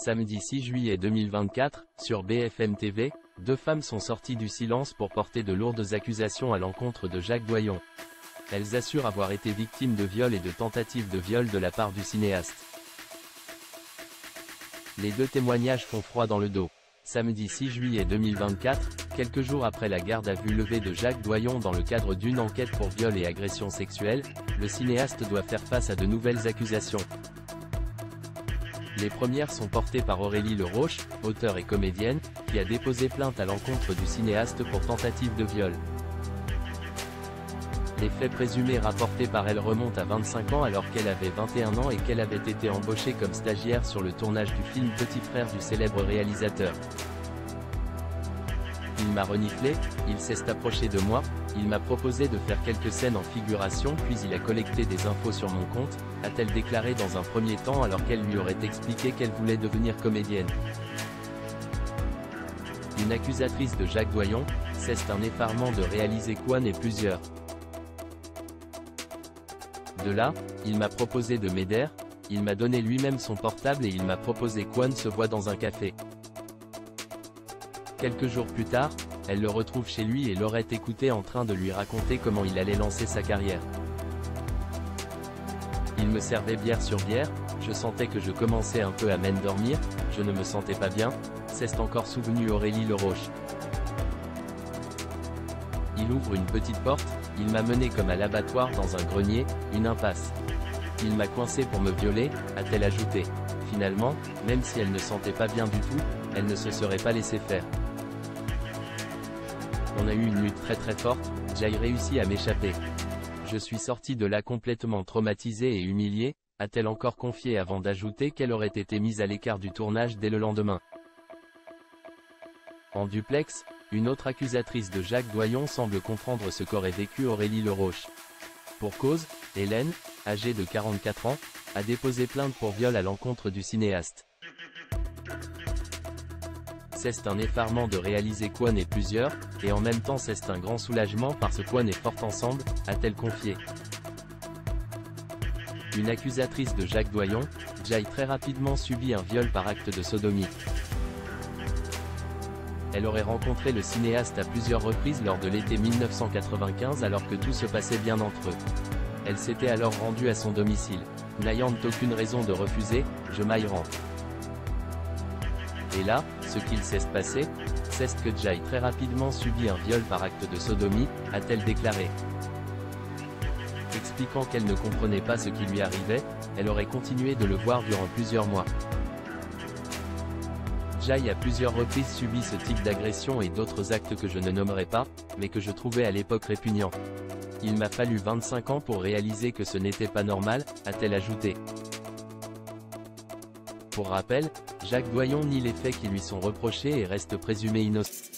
Samedi 6 juillet 2024, sur BFM TV, deux femmes sont sorties du silence pour porter de lourdes accusations à l'encontre de Jacques Doyon. Elles assurent avoir été victimes de viol et de tentatives de viol de la part du cinéaste. Les deux témoignages font froid dans le dos. Samedi 6 juillet 2024, quelques jours après la garde à vue levée de Jacques Doyon dans le cadre d'une enquête pour viol et agression sexuelle, le cinéaste doit faire face à de nouvelles accusations. Les premières sont portées par Aurélie Leroche, auteure et comédienne, qui a déposé plainte à l'encontre du cinéaste pour tentative de viol. Les faits présumés rapportés par elle remontent à 25 ans alors qu'elle avait 21 ans et qu'elle avait été embauchée comme stagiaire sur le tournage du film Petit frère du célèbre réalisateur. Il m'a reniflé, il s'est approché de moi, il m'a proposé de faire quelques scènes en figuration puis il a collecté des infos sur mon compte, a-t-elle déclaré dans un premier temps alors qu'elle lui aurait expliqué qu'elle voulait devenir comédienne. Une accusatrice de Jacques Doyon, c'est un effarement de réaliser Quan et plusieurs. De là, il m'a proposé de m'aider, il m'a donné lui-même son portable et il m'a proposé Quan se voit dans un café. Quelques jours plus tard, elle le retrouve chez lui et l'aurait écouté en train de lui raconter comment il allait lancer sa carrière. Il me servait bière sur bière, je sentais que je commençais un peu à m'endormir, je ne me sentais pas bien, c'est encore souvenu Aurélie Leroche. Il ouvre une petite porte, il m'a mené comme à l'abattoir dans un grenier, une impasse. Il m'a coincé pour me violer, a-t-elle ajouté. Finalement, même si elle ne sentait pas bien du tout, elle ne se serait pas laissée faire. On a eu une lutte très forte, j'ai réussi à m'échapper. Je suis sorti de là complètement traumatisé et humilié, a-t-elle encore confié avant d'ajouter qu'elle aurait été mise à l'écart du tournage dès le lendemain. En duplex, une autre accusatrice de Jacques Doyon semble comprendre ce qu'aurait vécu Aurélie Leroche. Pour cause, Hélène, âgée de 44 ans, a déposé plainte pour viol à l'encontre du cinéaste. C'est un effarement de réaliser Quan et plusieurs, et en même temps c'est un grand soulagement parce que Quan est fort ensemble, a-t-elle confié. Une accusatrice de Jacques Doyon, Jai très rapidement subi un viol par acte de sodomie. Elle aurait rencontré le cinéaste à plusieurs reprises lors de l'été 1995 alors que tout se passait bien entre eux. Elle s'était alors rendue à son domicile. N'ayant aucune raison de refuser, je m'y rends. Et là, ce qu'il s'est passé, c'est que Jai très rapidement subit un viol par acte de sodomie, a-t-elle déclaré. Expliquant qu'elle ne comprenait pas ce qui lui arrivait, elle aurait continué de le voir durant plusieurs mois. Jai a plusieurs reprises subi ce type d'agression et d'autres actes que je ne nommerai pas, mais que je trouvais à l'époque répugnants. Il m'a fallu 25 ans pour réaliser que ce n'était pas normal, a-t-elle ajouté. Pour rappel, Jacques Doyon nie les faits qui lui sont reprochés et reste présumé innocent.